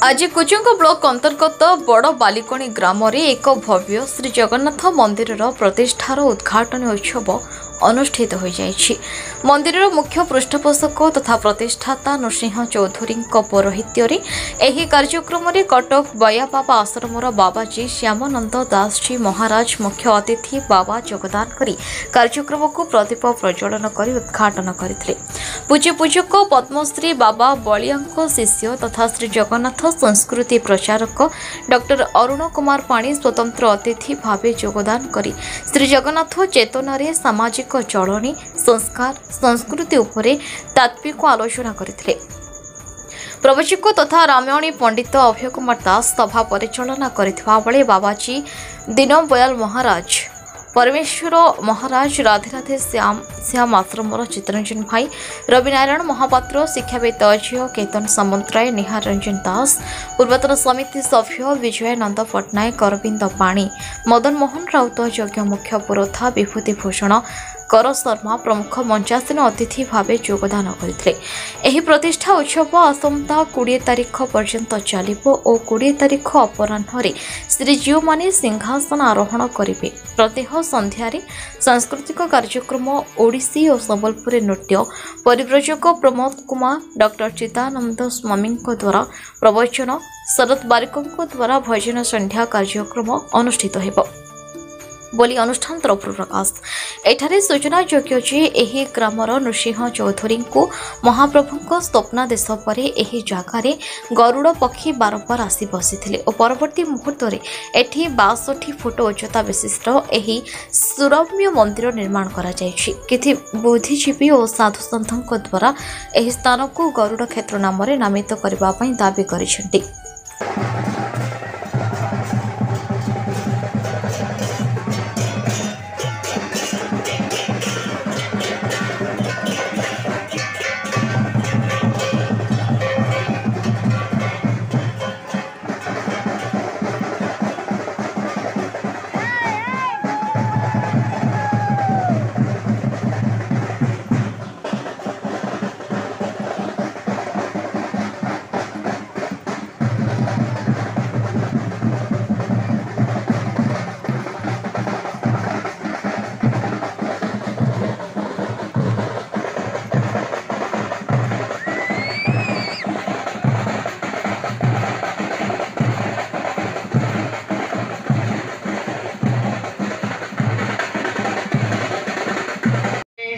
आज कुचुंग ब्लॉक अंतर्गत बड़ बालिकणी ग्राम एक भव्य श्री जगन्नाथ मंदिर प्रतिष्ठार उद्घाटन उत्सव अनुष्ठित हो जाइछि। मंदिर मुख्य पृष्ठपोषक तथा प्रतिष्ठाता नृसिंह चौधरी पौरोहित्य एही कार्यक्रम में कटक बयाबाबा आश्रमर बाबाजी श्यामानंद दास जी महाराज मुख्य अतिथि बाबा योगदान करी कार्यक्रम को प्रदीप प्रज्वलन कर उद्घाटन करथिले। पूज्य पूजक पद्मश्री बाबा बलिया शिष्य तथा श्री जगन्नाथ संस्कृति प्रचारक डॉक्टर अरुण कुमार पाणी स्वतंत्र अतिथि भाव योगदान करी श्री जगन्नाथ चेतन सामाजिक चलनी संस्कार संस्कृति उपरे तात्विक आलोचना करथिले। प्रवचक तथा रामायणी पंडित अभय कुमार दास सभा परिचालना करथिबा बेले बाबाजी दीनदयाल महाराज परमेश्वर महाराज राधे राधे श्याम आश्रमर चित्तरंजन भाई रविनारायण महापात्र शिक्षाविद अजय केतन सामंतराय निहार रंजन दास पूर्वतन समिति सभ्य विजय नंद पट्टनायक अरविंद पाणी मदन मोहन राउत यज्ञ मुख्य पुरोधा विभूति भूषण कर शर्मा प्रमुख मंचासीन अतिथि भाव योगदान करथिले। एही प्रतिष्ठा उत्सव आसंता 20 तारिख पर्यंत चलिबो और 20 तारिख अपराह्न श्रीजीव माने सिंहासन आरोहण करिवे। प्रत्यह संध्यारे सांस्कृतिक कार्यक्रम ओडिसी और संबलपुरी नृत्य परिव्रजक प्रमोद कुमार डॉक्टर चिदानंद स्वामी द्वारा प्रवचन शरद बारिकों द्वारा भजन संध्या कार्यक्रम अनुष्ठित हेबो बोली अनुष्ठान तरफ प्रकाश। एठारे सूचना योग्य जे एही ग्रामर नृसिंह चौधरी को महाप्रभु स्वप्नादेश पर एही जगार गरुड़ पक्षी बारंबार आसी बसी और परवर्ती मुहूर्त एठी 62 फुट उच्चता विशिष्ट एही सुरम्य मंदिर निर्माण करा जायछि। किछि बुद्धिजीवी और साधु सन्थों द्वारा एही स्थान को गरुड़ क्षेत्र नाम नामित करबा पई दाबी करिसेंति।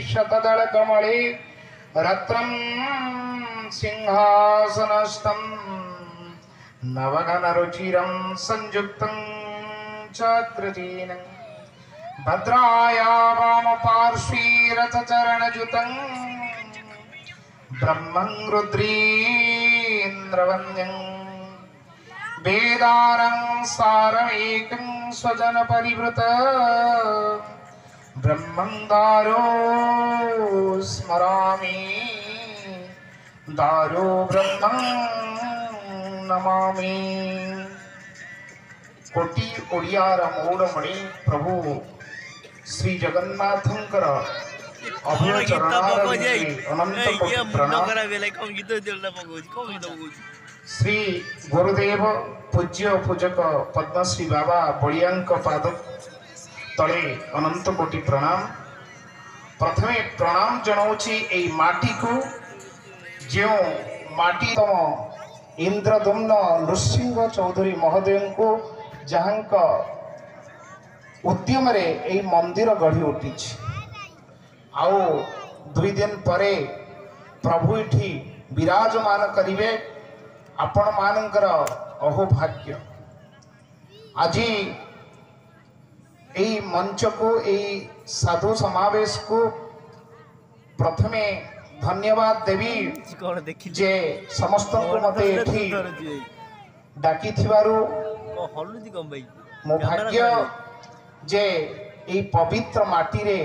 शतदल कमले रत्नम सिंहासनस्थं नवघन रुचिरं संयुक्तं चक्रजीनं भद्राया वाम पार्श्वे रथचरणयुतं ब्रह्मं रुद्रेन्द्रवन्द्यं वेदारं सारमेकं स्वजन परिवृत ब्रह्मंदारो स्मरामि दारो ब्रह्मं नमामि। कोटि ओडियार मौड़मणि प्रभु श्री जगन्नाथंकर अभय चरणार अनंत प्रणाम। श्री गुरुदेव पूज्य पूजक पद्मश्री बाबा बलियांक पाद तले अनंत कोटि प्रणाम। प्रथमे प्रणाम जनाऊँची ए माटी को जो माटी तम इंद्रदम्न नृसिंह चौधरी महोदय को जहाँ उद्यम रे ए मंदिर गढ़ी उठी आओ 2 दिन परे प्रभु इठी विराजमान करिवे। आपण मानकर अहोभाग्य आज यही मंच को यही साधु समावेश को प्रथमे धन्यवाद देवी जे समस्त को मते एठी डाकी थिवारु मो भाग्य जे यही पवित्र माटी रे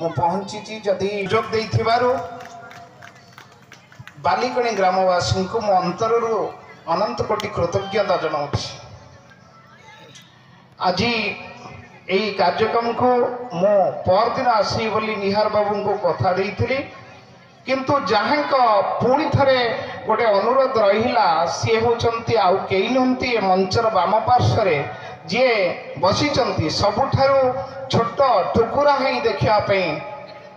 मु पहुंची छी। जदि जोग देई थिवारु बालिकणी ग्रामवासी को मो अंतररु अनंत कोटि कृतज्ञता जनाउछि। आज यही कार्यक्रम को मो परदिन आसी बोली निहार बाबू को कथा देइथिली, किंतु जहाँ पुणी थे गोटे अनुरोध रहिला सी होचंती आउ केही नहंती ए मंचर वाम पार्श्व जी बसीचंती सबुठारु छोट टुकुरा ही देखिया पे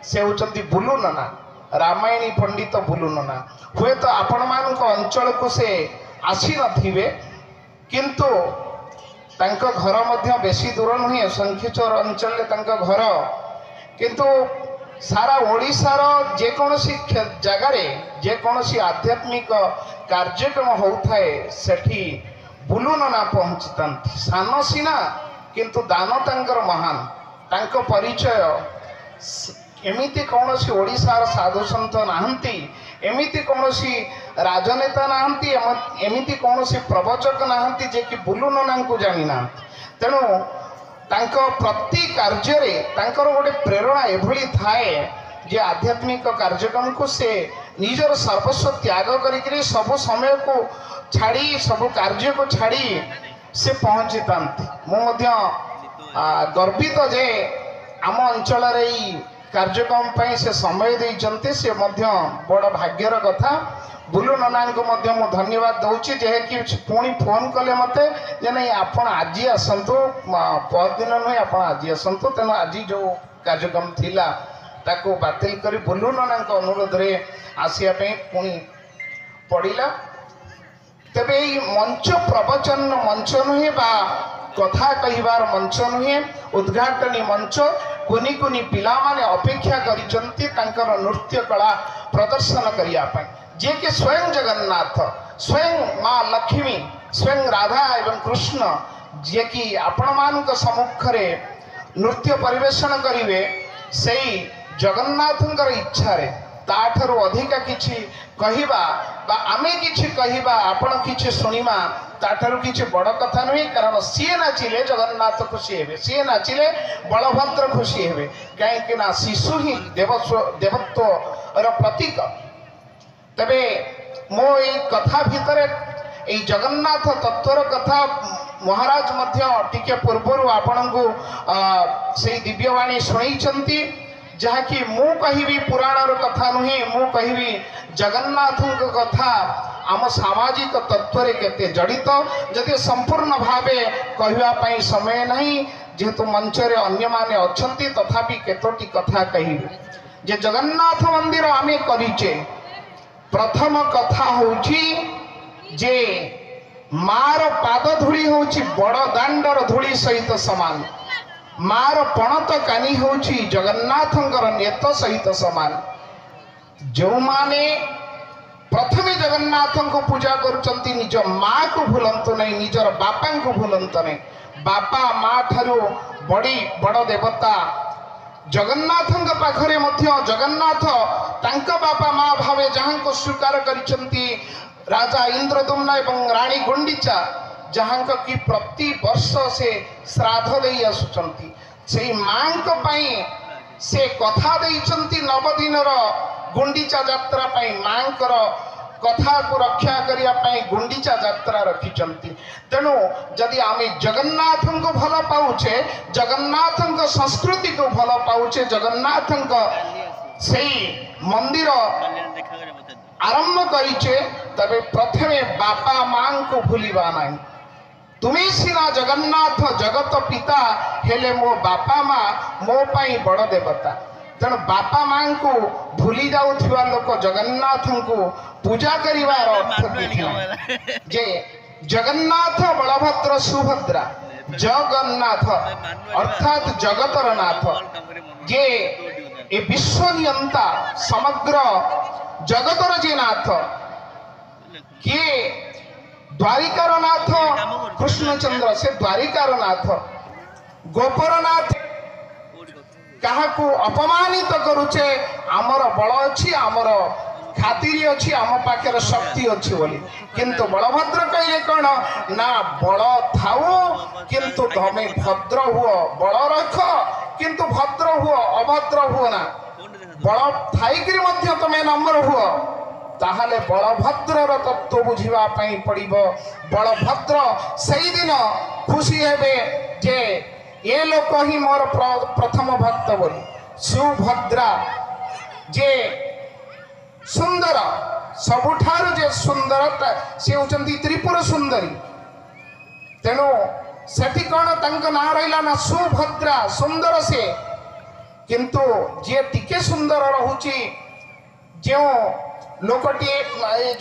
से होचंती बुलु नना रामायणी पंडित बुलु नना हुए तो आपण मान अंचल को से आसी नथिबे किंतु तांको घर मध्य बेसी दूर नुहे संखीचर अंचल घर किंतु सारा ओडिशार जेकोसी जगार जेकोसी आध्यात्मिक कार्यक्रम होता है सेठी बुलु नना पहुँचता सान सीना किंतु दान तांकर महान तांको परिचय एमिति कौनसी ओडिशार साधु संत नाहंती एमिति कौनसी राजनेता नाहंती एमिति कौनसी प्रवचक नाहंती जे कि बुलु नना को जानिना तेणु तांको प्रति कार्य रे तांकर गोटे प्रेरणा एभली थाए जे आध्यात्मिक कार्यक्रम को से निजर सर्वस्व त्याग करिकरी सब समय को छाड़ी सब कार्य को छाड़ी से पहुँची तांती मु मध्य गर्वित जे आम अंचल रे कार्यक्रम पर से समय देइचंती से मध्य बड़ भाग्यर कथा बुलु नना को मध्य मु धन्यवाद दउची जे कि पुणी फोन कले मते जे नहीं आपण आज आसंतु परदिन नुहे आपण आज आसंतु तेणु आज जो कार्यक्रम थिला ताको बातिल करी बुलु नना अनुरोध रे आसिया पे पुणी पड़िला तेबे मंच प्रवचन मंच नुहे बा कथा कहिबार मंच नुहे उद्घाटनी मंच कुनी कुनी पिला माने अपेक्षा करिसंती तांकर नृत्य कला प्रदर्शन करिया पाई जे कि स्वयं जगन्नाथ स्वयं माँ लक्ष्मी स्वयं राधा एवं कृष्ण जे कि आपण मान सम्मुख रे नृत्य परिवेषण करिवे सेई जगन्नाथंकर इच्छा रे ताठरो अधिका किछि कहिबा बा आमे किछि कहिबा आपण किछि सुनिमा ताठरो किछि बड़ कथा नहीं कारण सीए नाचिले जगन्नाथ खुशी हेबे सीए नाचिले बलभद्र खुशी हेबे कहीं ना शिशु ही देवत्व प्रतीक तबे मो ये कथा भितर ये जगन्नाथ तत्वर कथा महाराज मध्य टिके पूर्वर आपण को से दिव्यवाणी शुणई जहाँकि मु कहि पुराणर कथा नुहे मु कहि जगन्नाथ कथा आम सामाजिक तत्व केते जड़ित जदि संपूर्ण भावे कहवाई समय नहीं जेहेतु मंचरे अन्य माने अछंती तथापि केतोटी कथा कहि जे जगन्नाथ मंदिर आमे करिचे प्रथम कथा होची जे मार पाद धूली होची बड़ दांडर धूली सहित समान मार पणत कानी होची जगन्नाथंकर नेत सहित समान जो माने प्रथमे जगन्नाथ को पूजा करुचंती निज माँ को भूलंतु नहीं निजर बापा को भूलंतु नहीं बापा माँ ठारू बड़ी बड़ देवता जगन्नाथ पाखरे मध्य जगन्नाथ तांका बापा माँ भावे जहाँ को स्वीकार करिसंती राजा इंद्रदुम्न एवं रानी गुंडीचा जहाँ की प्रति वर्ष से श्राद्ध दे आसुचंती से माँ को पाई से कथा देइचंती 9 दिनर गुंडीचा यात्रा पाई माँ कर कथा को रक्षा करिया पाई गुंडीचा यात्रा रखिचंती तेणु जदि आमे जगन्नाथ को भल पाउचे जगन्नाथ संस्कृति को भल पाउचे जगन्नाथ से मंदिर आरंभ करिचे तबे प्रथमे बापा माँ को भूलिबा नहीं तुम्हें सीना जगन्नाथ जगत पिता हेले मो बापा माँ मो पाई बड़ देवता तेणु बापा माँ को भूली जाउथिबा लोक जगन्नाथ को पूजा करिवार अर्थ जे जगन्नाथ बलभद्र सुभद्रा जगन्नाथ अर्थात जगतर नाथ जे ए विश्व नियंता समग्र जगतर जे नाथ किए द्वारिकार नाथ कृष्णचंद्र से द्वारिकार नाथ गोपरनाथ क्या अपमानित करुचे आमर बल अच्छी आमर खातिर अच्छी आम पाखे शक्ति अच्छी बोली किंतु बलभद्र कहे कौन ना बल थाऊ किंतु तमे भद्र हुओ बल रख किंतु भद्र हुओ अभद्र हुओ ना बल थाइकरी मध्य तमे नम्र हुओ ताहले बलभद्रर तत्व बुझिबा पई पड़िबो बलभद्र सही दिन खुशी हेबे जे ये लोक ही मोर प्रथम भक्त बोली सुभद्रा जे सुंदर सबुठार जे सुंदरता से होचंती त्रिपुर सुंदरी तेणु सेठी कौन तंक ना रहिला ना सुभद्रा सुंदर से किंतु जे टिके सुंदर रहुची जो लोकटी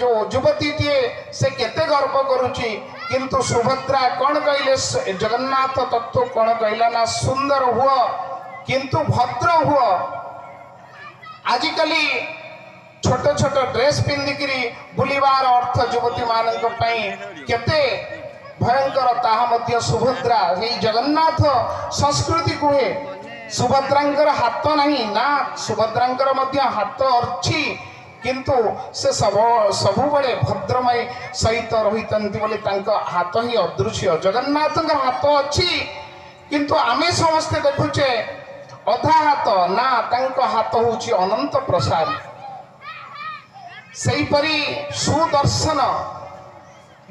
जो युवती टी से केते गर्व करुची किंतु सुभद्रा कौन कहले जगन्नाथ तत्व कौन कहला ना सुंदर हुआ किंतु भद्र हुआ। आजिकली छोट छोट ड्रेस पिंधिकी बुलवार अर्थ युवती मानक केते भयंकर ताहा मध्य सुभद्रा यही जगन्नाथ संस्कृति कहे सुभद्रांकर हाथ नहीं ना सुभद्रांकर मध्य हाथ अच्छी किंतु से सबु बड़े भद्रमय सहित रही बोले हाथ ही अदृश्य जगन्नाथ हाथ अच्छी किंतु आमे समस्ते देखुचे अधा हाथ ना हाथ हूँ अनंत प्रसाद सही परी सुदर्शन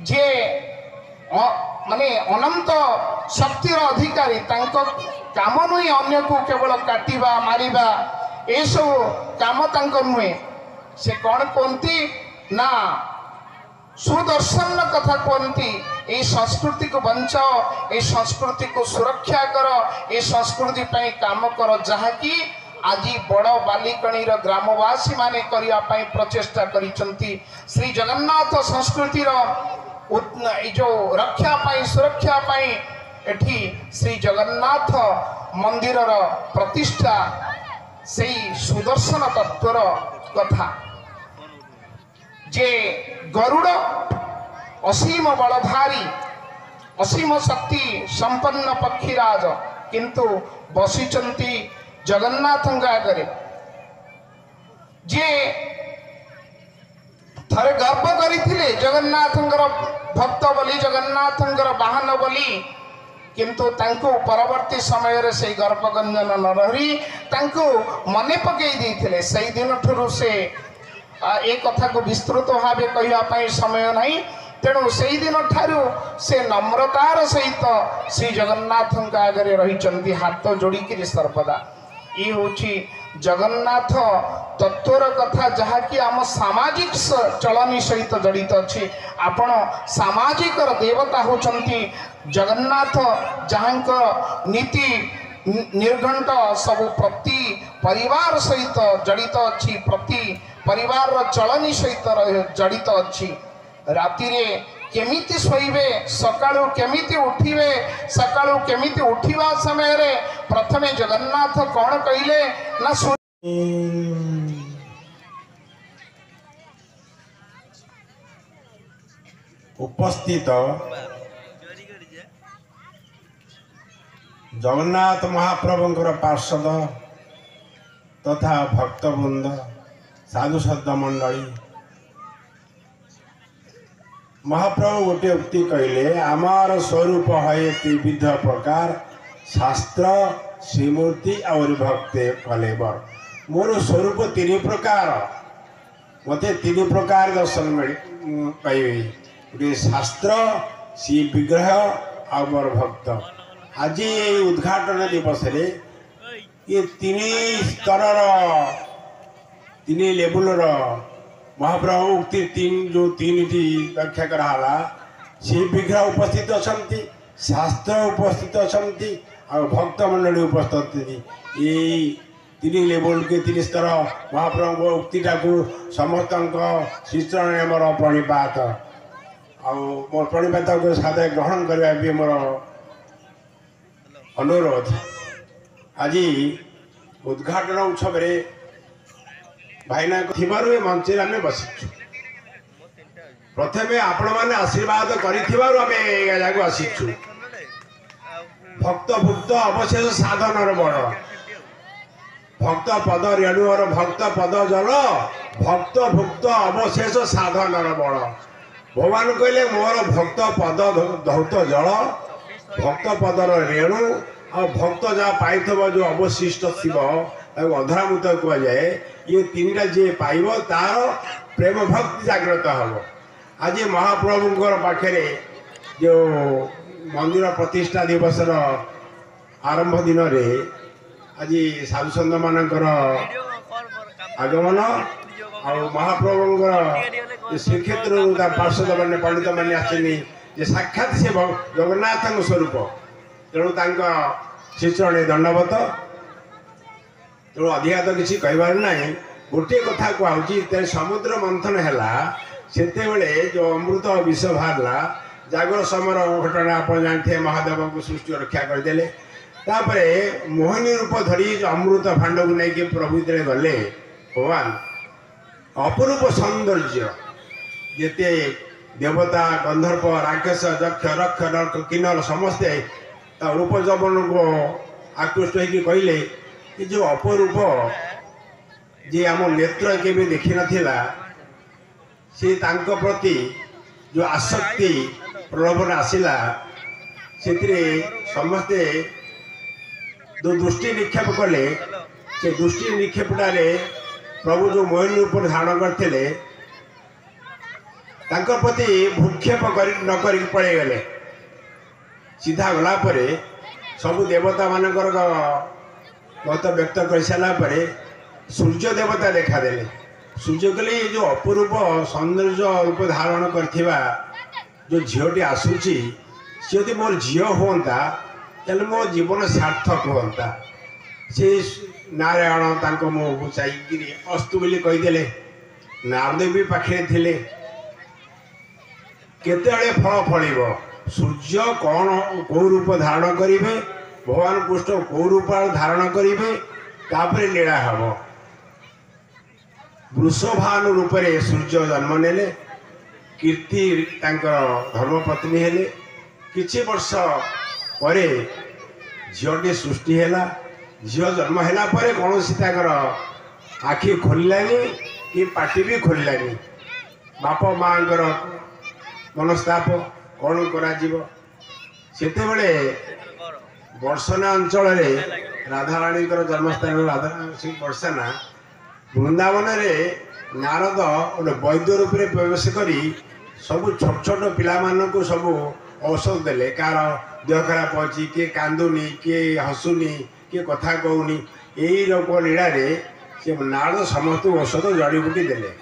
जे माने अनंत शक्तिर अधिकारी काम नुहे अन्य को केवल काटिबा मारिबा ए सब काम तांको नुहे से कौन कहती ना सुदर्शन कथा कहती ये संस्कृति को बचाओ ये संस्कृति को सुरक्षा कर ये संस्कृति पर काम कर जहाँकि आज बड़ बालिकणी ग्रामवासी माने करने प्रचेषा करिसंती श्री जगन्नाथ संस्कृति जो रक्षा पाई सुरक्षा पाई एठी श्री जगन्नाथ मंदिर प्रतिष्ठा से सुदर्शन तत्वर कथा जे गरुड़ असीम बलधारी असीम शक्ति संपन्न पक्षीराज किंतु बसिचंती जगन्नाथ आगे जे थरे गर्व करते जगन्नाथ भक्त बोली जगन्नाथ वाहन बोली किंतु तांको परवर्ती समय रे से गर्भगंजन न रही तांको मने पकई देथिले सही दिन ठुरु से एक कथा को विस्तृत भाव कहवाई समय नहीं तेणु से दिन ठारू से नम्रतार सहित श्री जगन्नाथ आगे रही हाथ जोड़िकी सर्वदा ये हूँ जगन्नाथ तत्वर कथा जहाँकि आम सामाजिक चलनी सहित जड़ित अच्छी आपण सामाजिक देवता होचंती जगन्नाथ जहाँ नीति निर्घंट सब प्रति परिवार सहित जड़ित अच्छी प्रति परिवार चलनी सहित जड़ित अच्छी राति रे केमिति सोइबे सकाळु केमिति उठिबे सकाळु केमिति उठिबा समय रे प्रथमे जगन्नाथ कौन कहिले ना उपस्थित जगन्नाथ महाप्रभुंकर पार्षद तथा भक्तवृंद साधु सद्ध मंडली महाप्रभु गोटे उक्ति कहले आमार स्वरूप है त्रिविध प्रकार शास्त्र श्रीमूर्ति और भक्ते कलेबर मोर स्वरूप तीन प्रकार मते तीन प्रकार दर्शन पाइबे गोटे शास्त्र श्री विग्रह और भक्त आज ये उद्घाटन दिवस रे ये तीन स्तर तीन लेवल महाप्रभु उक्ति तीन व्याख्या कराला से विग्रह उपस्थित अच्छा शास्त्र उपस्थित अच्छा और भक्त मंडली उपस्थित ये तीन लेवल के तीन स्तर महाप्रभु उक्तिटा को समस्त श्रीचरण मोर प्रणिपात मोर प्रणिपात को सादे ग्रहण करने भी मोर अनुरोध। आज उद्घाटन उत्सव रे भाईना थिबारु मंच आम बसी प्रथमे आपण मैंने आशीर्वाद कर आसीचु भक्त भुक्त अवशेष साधन बड़ भक्त पद रेणुर भक्त पद जल भक्त भुक्त अवशेष साधन बड़ भगवान कहले मोर भक्त पद धौत जल भक्त पदर रेणु और भक्त जहाँ पाई जो अवशिष्ट शिव अधरामृत कहुए ये तीन टा जी पाइब तार प्रेम भक्ति जागृत हम। आज महाप्रभुंर पाखे जो मंदिर प्रतिष्ठा दिवस आरंभ दिन रे आज साधुसंत मानकर आगमन महाप्रभुंर श्रीक्षेत्र पार्षद मैंने पंडित मैंने आसनी साक्षात से जगन्नाथ स्वरूप तेणु श्रीचरण दंडवत तेणु अधिका तो किसी कहबार ना गोटे कथा कहूँ समुद्र मंथन है से जो अमृत विष बाहर जागर समर घटना आप जानते महादेव को सृष्टि रक्षा करदे मोहिनी रूप धरी अमृत भांड को लेकिन प्रभु जो गले भगवान अपरूप सौंदर्य जिते देवता गंधर्प राक्षस दक्ष रक्ष नर्क किन्नर समस्ते रूप जवन को आकृष्ट होकर कहले कि जो अपरूप जे आम नेत्र के देखी नथिला से तांको प्रति जो आसक्ति प्रलोभन आसला से समस्ते जो दृष्टि निक्षेप कले से दृष्टि निक्षेपटारे प्रभु जो मोहिनी रूप धारण करते प्रति भूक्षेप न कर पड़े गले सीधा गला परे सबु देवता मानकर मत व्यक्त कर सारापर सूर्य देवता देखादेले सूर्य कहले जो अपरूप सौंदर्य रूप धारण करथिबा जो झीटी आसूची सी यदि मोर झील होता तेल मो जीवन सार्थक होता से नारायण तांको मुँह को चाहिए अस्तु बोली कहीदेले नारद भी पाखे थिले केते फल फलिब सूर्य कौन कौ रूप धारण करेंगे भगवान कृष्ण कौ रूप धारण करेंगे तापर लीला हम वृषभानु रूप से सूर्य जन्म नेले कीर्ति धर्मपत्नी हेले किछि वर्ष परे झीटी सृष्टि है झील जन्म है कौन सी आखि खोलानी कि पाटी भी खोलानी बाप माँ मनस्ताप कौन करते बर्षना अंचल राधाराणी जन्मस्थान राधा श्री बर्षना वृंदावन रे नारद गोटे वैद्य रूप में प्रवेश कर सब छोट छोट पिला को सब औषध देले कार देह खराब अच्छी किए कांदुनी किए हसुनी किए कथा कहूनी यही रोग लीला से नारद समस्त औषध जड़ीबूटी देले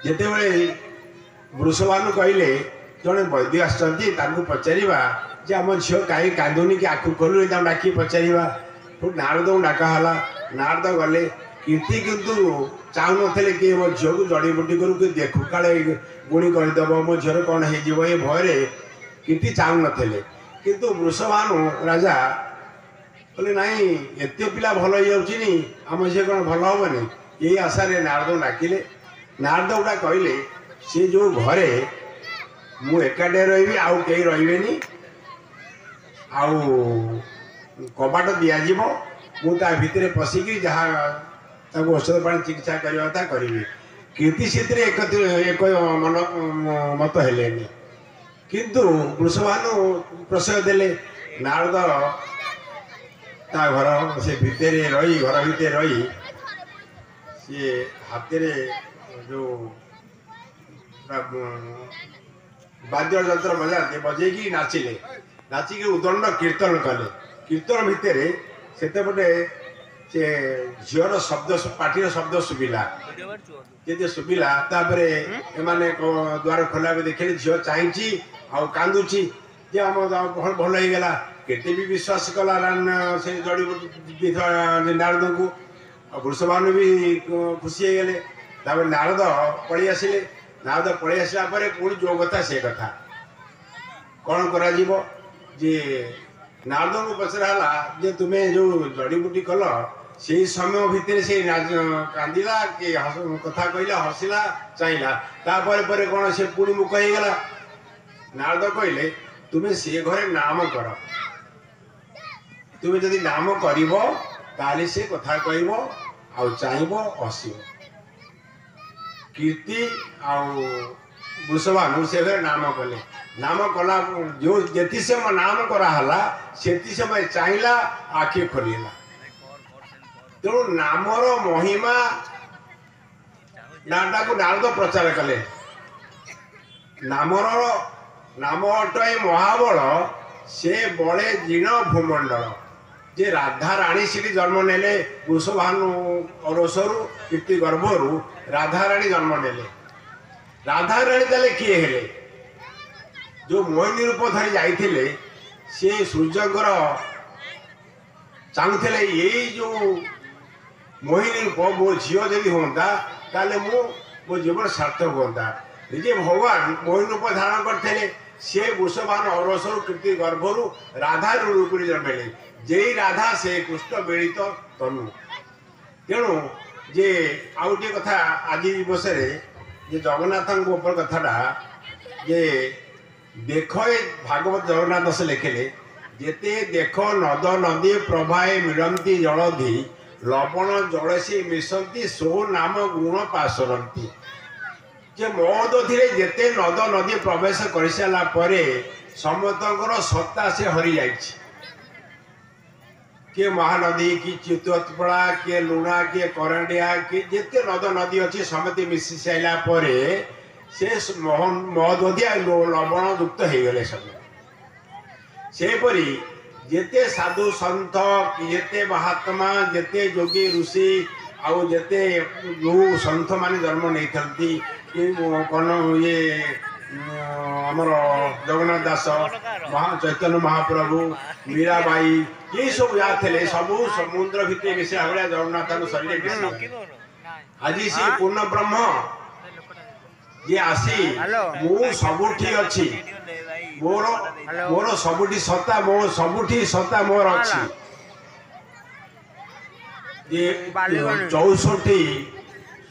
जिते वृषभानु कहले जड़े वैद्य आसती पचारा जे आम झील कहीं कांदुनी कि आखु खोलुनी डाक पचार नारद को डाकला नारद गले कीर्ति किंतु चाहू नी कि मो झील को जड़ीबूटी करूँ कि देखू काले गुणी करदेव मो झील कौन हो भय कीर्ति चाहू नी किंतु वृषभानु राजा कहले नाई एत पिला भल हो आम झील कौन भल हेनी यही आशा नारद को डाकिले नारद गुड़ा कहले सी जो घरे मु एकाटे रही आउ कई रही कबाट दिज्व मुझे भितर पशिक जहाँ औषध पानी चिकित्सा करवा करी कीर्ति से एक मन मत हेले किंतु वृषभानु प्रशय देले नारद घर से भितर रही घर भितर रही सी हाथ जो वाद्य जंत्र बजाते बजेकी नाचिले नाचिकी उदंड कीर्तन कले कीर्तन भितर सेपटे से झीर शब्द पार्टी शब्द शुभिला जी शुभिला एमाने द्वार खोला देखिए झील चाहिए आंदुची जे आम भल होगा केते भी विश्वास कला से जड़ी नारद को वृषभानु भी खुशी हो गले नारद पलि आसिले नारद पलि आसला पुणी जो कथा से कथा कौन करा जे नारद को पचराला जे तुम्हें जो जड़ीबूटी कल से समय भितर से कांदिला कि कथा कहला हसिला चाहिला तापर कौन से पुणी मुख हो गला नारद कहले तुम्हें से घरे नाम कर तुम्हें जदि नाम करिवो ताले से कथा कहबो आ चाहिबो हसिबो कीर्ति वृषभानु से घरे नाम कले नाम कला जो जी समय नाम कराला से समय चाहिला आखि खोलिला तेणु नामर महिमा नाटा को नारद प्रचार कले नामर नाम अटय महाबल से बड़े जीर्ण भूमंडल जे राधा राणी से जन्म नेले वृषभानु अरसरु कीर्ति गर्भरु राधा राणी जन्म नेले। राधा राणी ताले किए हेले जो मोहिनी रूप धरी जाइथिले से सूर्यंकर चाहूले यही जो मोहिनी रूप मो झील जदि होता ताले मो जीवन सार्थक होता। निजे भगवान मोहिनी रूप धारण करते सी वृषभानु अरसरु कीर्ति गर्भरु राधा रूप जन्मेले जे राधा से कृष्ण मिलित तनु। तेणु जे आउ टे कथा आज दिवस जे जगन्नाथ ऊपर कथाटा जे देख भागवत जगन्नाथ से लिखिले जेते देख नद नदी प्रभाए मिलती जलधि लवण जल से मिशंती सो नाम गुण पासरती। जे महोदधि जेते नद नदी प्रवेश कर सारा पर समस्त सत्ता से हरी जाइए। के महानदी कि चितोत्पड़ा के लुणा के करंडिया के जिते नद नदी अच्छी समति मिसी सारा पर से महोदधिया लवण युक्त हो गले सब सेपरी जेते साधु सन्थ जेते महात्मा जेते योगी ऋषि आउ जेते जो सन्थ मान जन्म नहीं कौन ये आमर जगन्नाथ दास चैतन्य महाप्रभु मीराबाई ये सब जाते सबू समुद्र भितर मिसे भाया जगन्नाथ शरीर मिसे आज सी पूर्ण ब्रह्म ये आसी मु सबुठी अच्छी मोर मोर सबुठी सत्ता मो सबुठी सत्ता मोर अच्छी ये 64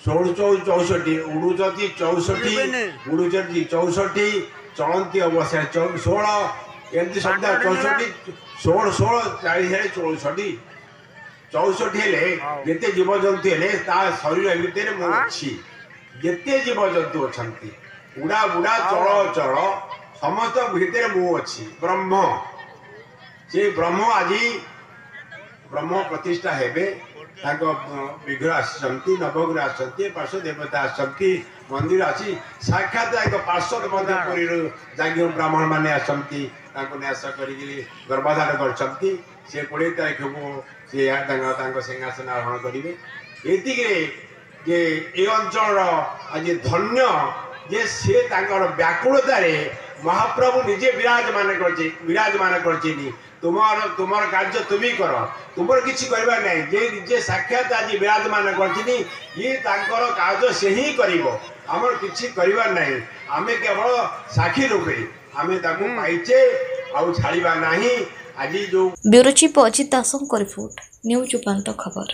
64 उड़ुचती 64 उड़ुचती 64 चलती अवस्था 16 एमती शब्द 64 16 16 40 64 64 हेले जेते जीवजंतु हेले ता शरीर भितर मु अछि जेते जीवजंतु अछंती उड़ा बुड़ा चल चल समस्त भितर मु अछि ब्रह्म से ब्रह्म आज ब्रह्म प्रतिष्ठा हेबे विग्रह आसती नवग्रह आसती पार्श्व देवता आसती मंदिर आसी साक्षात एक पार्श्व पुरी जागी ब्राह्मण मैंने आसती न्यास कर गर्भाधान कर 20 तारीख को सी सिंहासन आरोहण करेंगे। ये अंचल आज धन्य जे सी व्याकुलतार महाप्रभु निजे विराजमान कर तुमर कार्य तुम कर तुम किसी करवा नहीं जे निजे साक्षात आज विराजमान कर कार्य से ही कर किसी करवा नहीं आमे केवल साक्षी रूपे आमे पाइचे आउ छाड़िबा नहीं आज जो ब्यूरो चीफ अजित दासों रिपोर्ट न्यूज उपांत खबर।